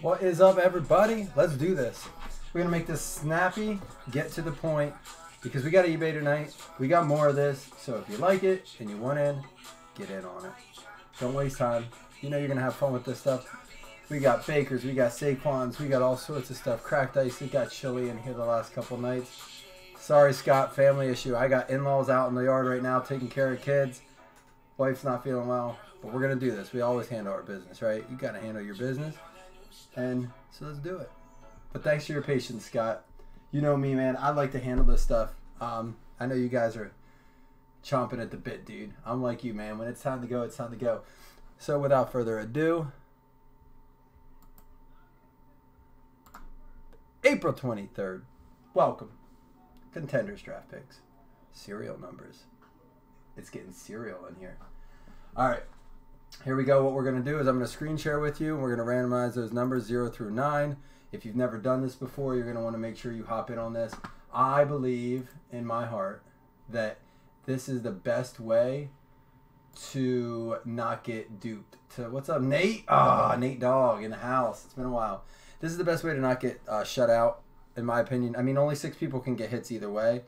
What is up, everybody? Let's do this. We're going to make this snappy, get to the point, because we got eBay tonight. We got more of this, so if you like it and you want in, get in on it. Don't waste time. You know you're going to have fun with this stuff. We got Bakers, we got Saquons, we got all sorts of stuff. Cracked ice, we got chili in here the last couple nights. Sorry, Scott, family issue. I got in-laws out in the yard right now taking care of kids. Wife's not feeling well, but we're going to do this. We always handle our business, right? You got to handle your business. And so let's do it. But thanks for your patience, Scott. You know me, man. I like to handle this stuff. I know you guys are chomping at the bit, dude. I'm like you, man. When it's time to go, it's time to go. So without further ado, April 23rd. Welcome. Contenders draft picks. Serial numbers. It's getting serial in here. All right. Here we go. What we're going to do is I'm going to screen share with you, and we're going to randomize those numbers 0 through 9. If you've never done this before, you're going to want to make sure you hop in on this. I believe in my heart that this is the best way to not get duped. What's up, Nate? Nate Dogg in the house. It's been a while. This is the best way to not get shut out, in my opinion. I mean, only 6 people can get hits either way.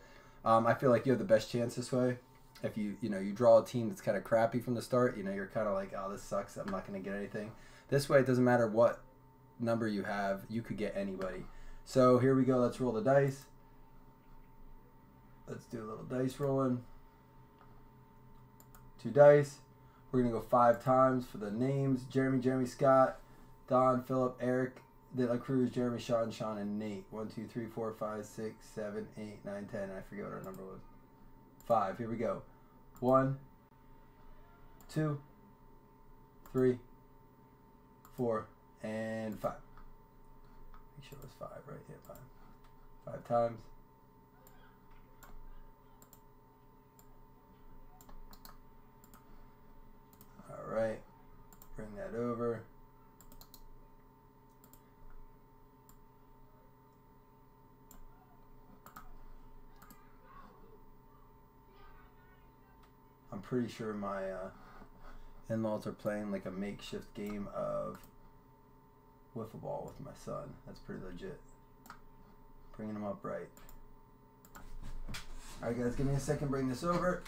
I feel like you have the best chance this way. If you draw a team that's kind of crappy from the start, you're kind of like, oh, this sucks, I'm not going to get anything. This way, it doesn't matter what number you have, you could get anybody. So here we go. Let's roll the dice. Let's do a little dice rolling. 2 dice. We're going to go 5 times for the names. Jeremy, Scott, Don, Philip, Eric, De La Cruz, Jeremy, Sean, and Nate. 1, 2, 3, 4, 5, 6, 7, 8, 9, 10. I forget what our number was. 5. Here we go. 1, 2, 3, 4, and 5. Make sure it was 5, right? Yeah, 5. 5 times. All right. Bring that over. I'm pretty sure my in-laws are playing like a makeshift game of wiffle ball with my son. That's pretty legit. Bringing him up right. All right, guys, give me a second. Bring this over.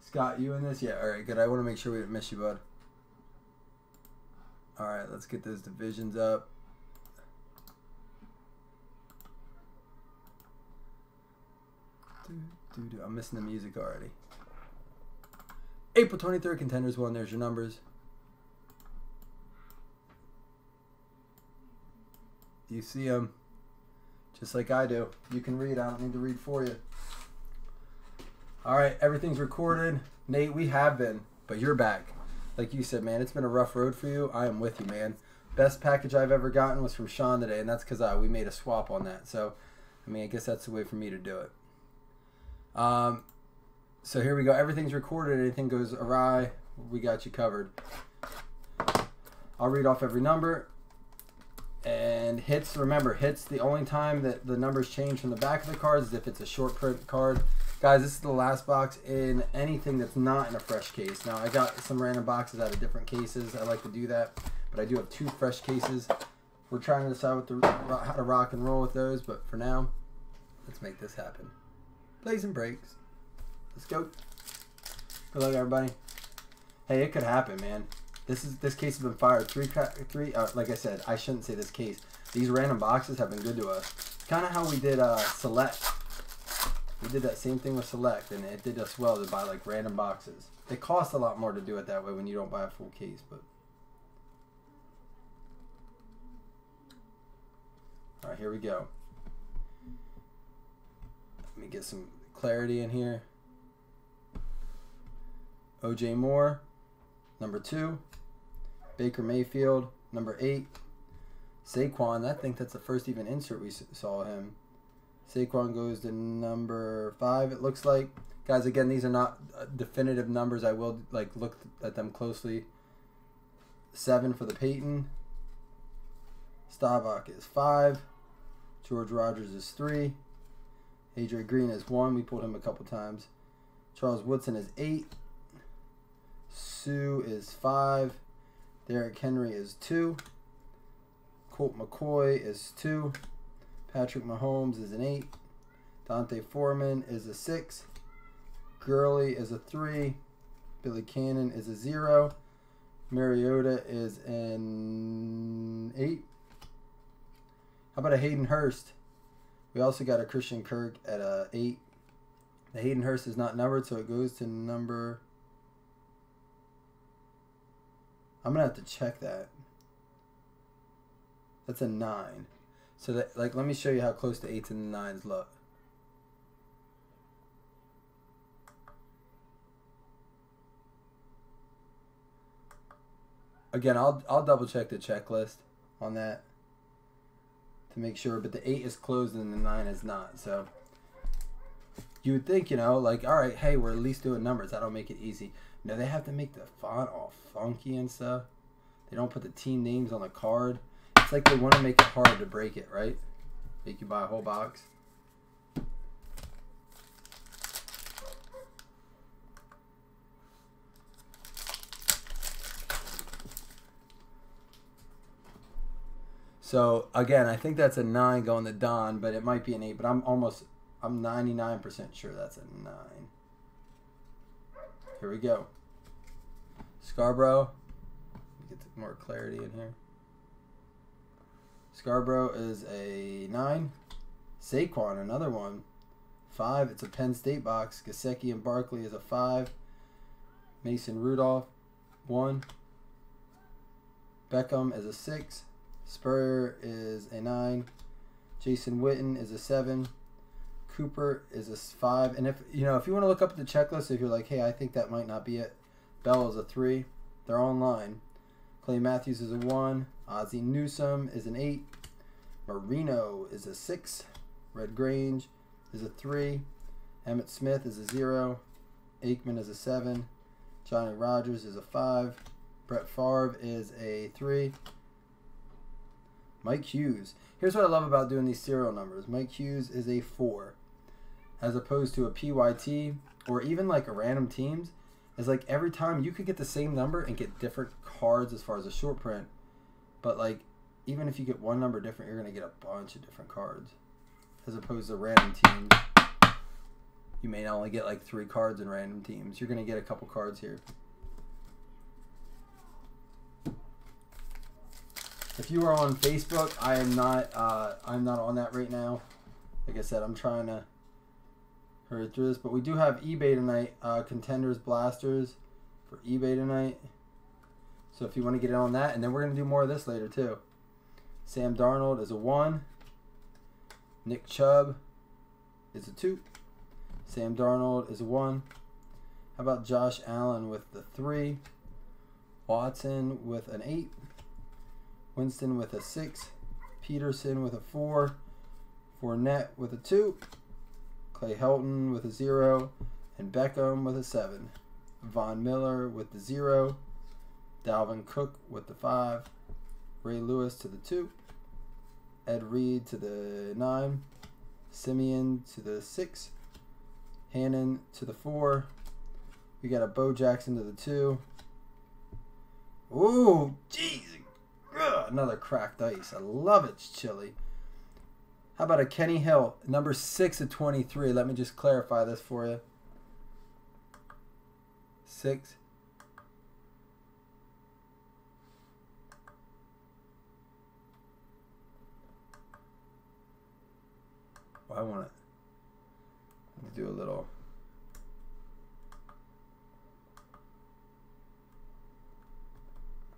Scott, you in this? Yeah, all right, good. I want to make sure we didn't miss you, bud. All right, let's get those divisions up. I'm missing the music already. April 23rd, Contenders 1. There's your numbers. You see them just like I do. You can read. I don't need to read for you. All right, everything's recorded. Nate, we have been, but you're back. Like you said, man, it's been a rough road for you. I am with you, man. Best package I've ever gotten was from Sean today, and that's because we made a swap on that. So, I mean, I guess that's the way for me to do it. So here we go. Everything's recorded. Anything goes awry, we got you covered. I'll read off every number. And hits, remember, hits, the only time that the numbers change from the back of the cards is if it's a short print card. Guys, this is the last box in anything that's not in a fresh case. Now, I got some random boxes out of different cases. I like to do that, but I do have 2 fresh cases. We're trying to decide how to rock and roll with those, but for now, let's make this happen. Blazzzin breaks. Let's go. Good luck, everybody. Hey, it could happen, man. This case has been fired. Like I said, I shouldn't say this case. These random boxes have been good to us. Kind of how we did Select. We did that same thing with Select, and it did us well to buy like random boxes. It costs a lot more to do it that way when you don't buy a full case, but. All right, here we go. Let me get some clarity in here. O.J. Moore, number 2. Baker Mayfield, number 8. Saquon, I think that's the first even insert we saw him. Saquon goes to number 5, it looks like. Guys, again, these are not definitive numbers. I will look at them closely. 7 for the Peyton. Staubach is 5. George Rogers is 3. A.J. Green is 1. We pulled him a couple times. Charles Woodson is 8. Sue is 5. Derrick Henry is 2. Colt McCoy is 2. Patrick Mahomes is an 8. Dante Foreman is a 6. Gurley is a 3. Billy Cannon is a 0. Mariota is an 8. How about a Hayden Hurst? We also got a Christian Kirk at a 8. The Hayden Hurst is not numbered, so it goes to number... I'm going to have to check that. That's a 9. So that, let me show you how close the 8s and the 9s look. Again, I'll double check the checklist on that to make sure, but the 8 is closed and the 9 is not. So you would think, all right, hey, we're at least doing numbers. That'll make it easy. No, they have to make the font all funky and stuff. They don't put the team names on the card. It's like they want to make it hard to break it, right? Make you buy a whole box. So again, I think that's a 9 going to Don, but it might be an 8. But I'm 99% sure that's a 9. Here we go. Scarborough. Get more clarity in here. Scarborough is a 9. Saquon, another one. 5. It's a Penn State box. Gesicki and Barkley is a 5. Mason Rudolph, 1. Beckham is a 6. Spurrier is a 9. Jason Witten is a 7. Cooper is a 5. And if you want to look up the checklist, if you're like, hey, I think that might not be it. Bell is a 3. They're online. Clay Matthews is a 1. Ozzie Newsome is an 8. Marino is a 6. Red Grange is a 3. Emmett Smith is a 0. Aikman is a 7. Johnny Rogers is a 5. Brett Favre is a 3. Mike Hughes. Here's what I love about doing these serial numbers. Mike Hughes is a 4. As opposed to a PYT or even like a random teams. Is like every time you could get the same number and get different cards as far as a short print. But like even if you get one number different, you're going to get a bunch of different cards. As opposed to random teams. You may only get like 3 cards in random teams. You're going to get a couple cards here. If you are on Facebook, I'm not on that right now. Like I said, I'm trying to hurry through this, but we do have eBay tonight. Contenders Blasters for eBay tonight. So if you want to get in on that, and then we're going to do more of this later too. Sam Darnold is a 1. Nick Chubb is a 2. Sam Darnold is a 1. How about Josh Allen with the 3? Watson with an 8. Winston with a 6. Peterson with a 4. Fournette with a 2. Clay Helton with a 0. And Beckham with a 7. Von Miller with the 0. Dalvin Cook with the 5. Ray Lewis to the 2. Ed Reed to the 9. Simeon to the 6. Hannon to the 4. We got a Bo Jackson to the 2. Ooh, jeez. Another cracked ice. I love it. It's chilly. How about a Kenny Hill, number 6 of 23. Let me just clarify this for you. 6. Well, I want to do a little.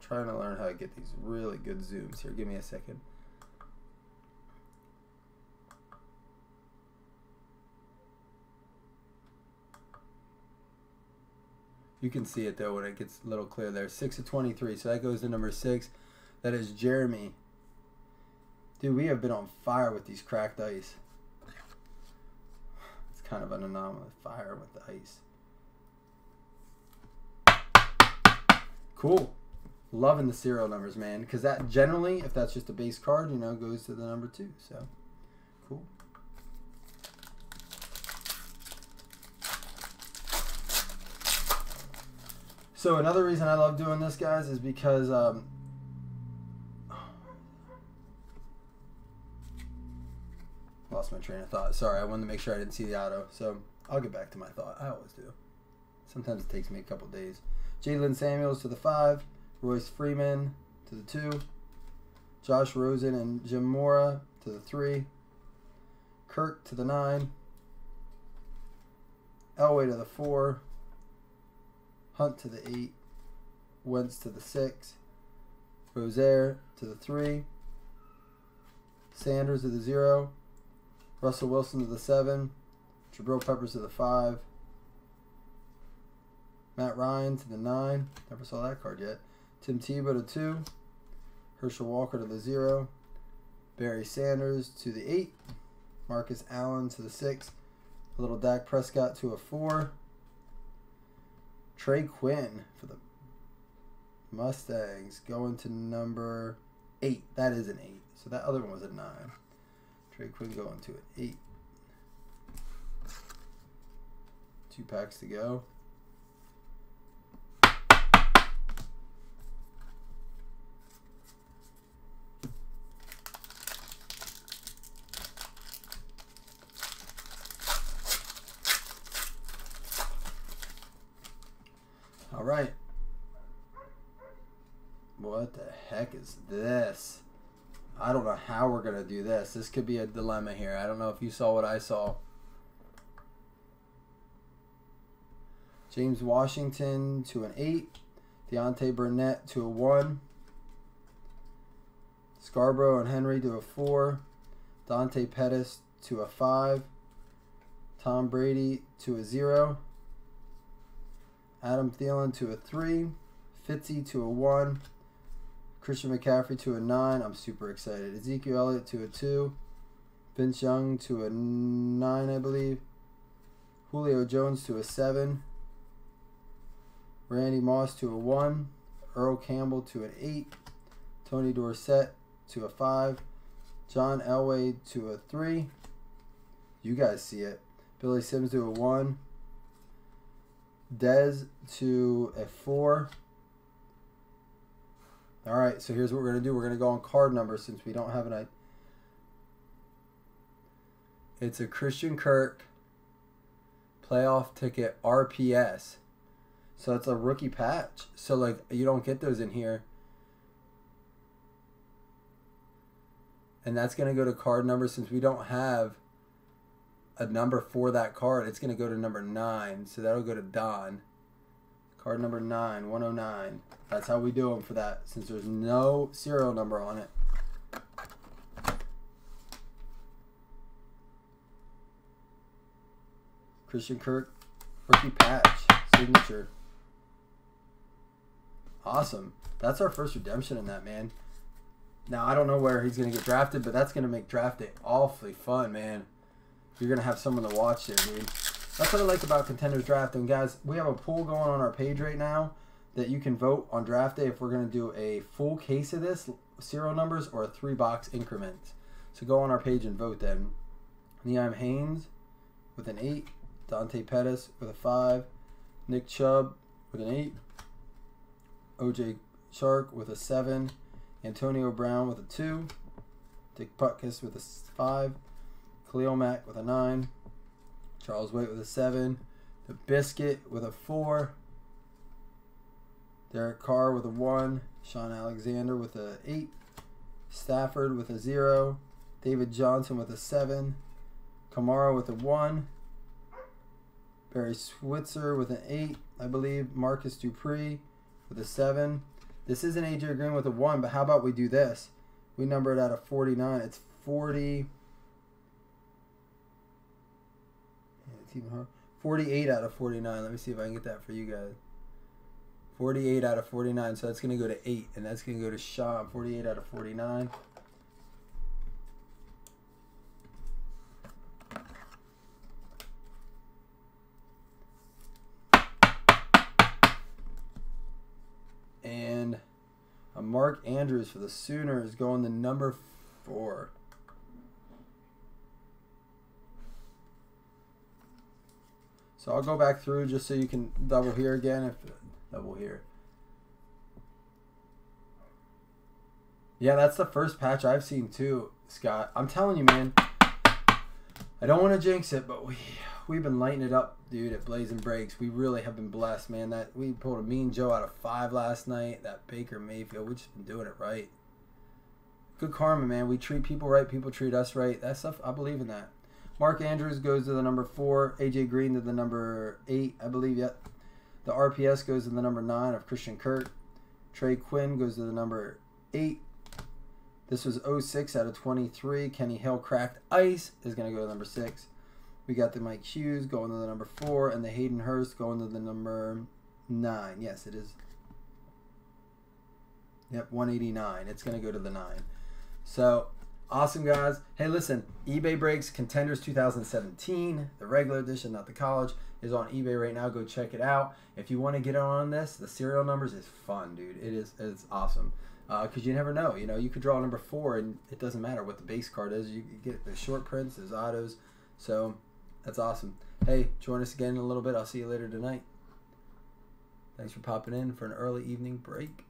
Trying to learn how to get these really good zooms here. Give me a second. You You can see it though when it gets a little clear there. 6 of 23. So that goes to number 6. That is Jeremy. Dude, we have been on fire with these cracked ice. It's kind of an anomaly. Fire with the ice. Cool. Loving the serial numbers, man. Because that generally, if that's just a base card, you know, goes to the number 2. So, cool. So another reason I love doing this, guys, is because lost my train of thought. Sorry, I wanted to make sure I didn't see the auto. So I'll get back to my thought. I always do. Sometimes it takes me a couple days. Jalen Samuels to the 5. Royce Freeman to the 2. Josh Rosen and Jim Mora to the 3. Kirk to the 9. Elway to the 4. Hunt to the 8. Wentz to the 6. Rozier to the 3. Sanders to the 0. Russell Wilson to the 7. Jabril Peppers to the 5. Matt Ryan to the 9. Never saw that card yet. Tim Tebow to 2. Herschel Walker to the 0. Barry Sanders to the 8. Marcus Allen to the 6. A little Dak Prescott to a 4. Trey Quinn for the Mustangs going to number 8. That is an 8. So that other one was a 9. Trey Quinn going to an 8. 2 packs to go. All right. What the heck is this? I don't know how we're going to do this. This could be a dilemma here. I don't know if you saw what I saw. James Washington to an 8. Deontay Burnett to a 1. Scarborough and Henry to a 4. Dante Pettis to a 5. Tom Brady to a 0. Adam Thielen to a 3. Fitzy to a 1. Christian McCaffrey to a 9. I'm super excited. Ezekiel Elliott to a 2. Vince Young to a 9, I believe. Julio Jones to a 7. Randy Moss to a 1. Earl Campbell to an 8. Tony Dorsett to a 5. John Elway to a 3. You guys see it. Billy Sims to a 1. Dez to a 4. All right, so here's what we're going to do. We're going to go on card number since we don't have an idea. It's a Christian Kirk playoff ticket RPS. So it's a rookie patch. So, like, you don't get those in here. And that's going to go to card number since we don't have a number for that card. It's going to go to number 9. So that'll go to Don. Card number 9, 109. That's how we do them for that since there's no serial number on it. Christian Kirk, rookie patch, signature. Awesome. That's our first redemption in that, man. Now, I don't know where he's going to get drafted, but that's going to make draft day awfully fun, man. You're going to have someone to watch there, dude. That's what I like about Contenders Drafting. Guys, we have a poll going on our page right now that you can vote on draft day if we're going to do a full case of this, serial numbers, or a 3-box increment. So go on our page and vote then. Nyheim Haynes with an 8. Dante Pettis with a 5. Nick Chubb with an 8. OJ Shark with a 7. Antonio Brown with a 2. Dick Butkus with a 5. Khalil Mack with a 9. Charles White with a 7. The Biscuit with a 4. Derek Carr with a 1. Sean Alexander with a 8. Stafford with a 0. David Johnson with a 7. Kamara with a 1. Barry Switzer with an 8, I believe. Marcus Dupree with a 7. This is an AJ Green with a 1, but how about we do this? We number it out of 49. It's 40. It's even hard. 48 out of 49. Let me see if I can get that for you guys. 48 out of 49. So that's going to go to 8. And that's going to go to Sean. 48 out of 49. And a Mark Andrews for the Sooners going to number 4. So I'll go back through just so you can double here again. Double here. Yeah, that's the first patch I've seen too, Scott. I'm telling you, man. I don't want to jinx it, but we've been lighting it up, dude, at Blazzzin Breaks. We really have been blessed, man. That we pulled a Mean Joe out of 5 last night. That Baker Mayfield, we've just been doing it right. Good karma, man. We treat people right. People treat us right. That stuff, I believe in that. Mark Andrews goes to the number 4. AJ Green to the number 8, I believe. Yep. The RPS goes to the number 9 of Christian Kirk. Trey Quinn goes to the number 8. This was 06 out of 23. Kenny Hill cracked ice is going to go to number 6. We got the Mike Hughes going to the number 4. And the Hayden Hurst going to the number 9. Yes, it is. Yep, 189. It's going to go to the 9. So... awesome, guys. Hey, listen, eBay Breaks Contenders 2017, the regular edition, not the college, is on eBay right now. Go check it out. If you want to get on this, the serial numbers is fun, dude. It's awesome. Because you never know. You know, you could draw number 4, and it doesn't matter what the base card is. You get the short prints, there's autos. So, that's awesome. Hey, join us again in a little bit. I'll see you later tonight. Thanks for popping in for an early evening break.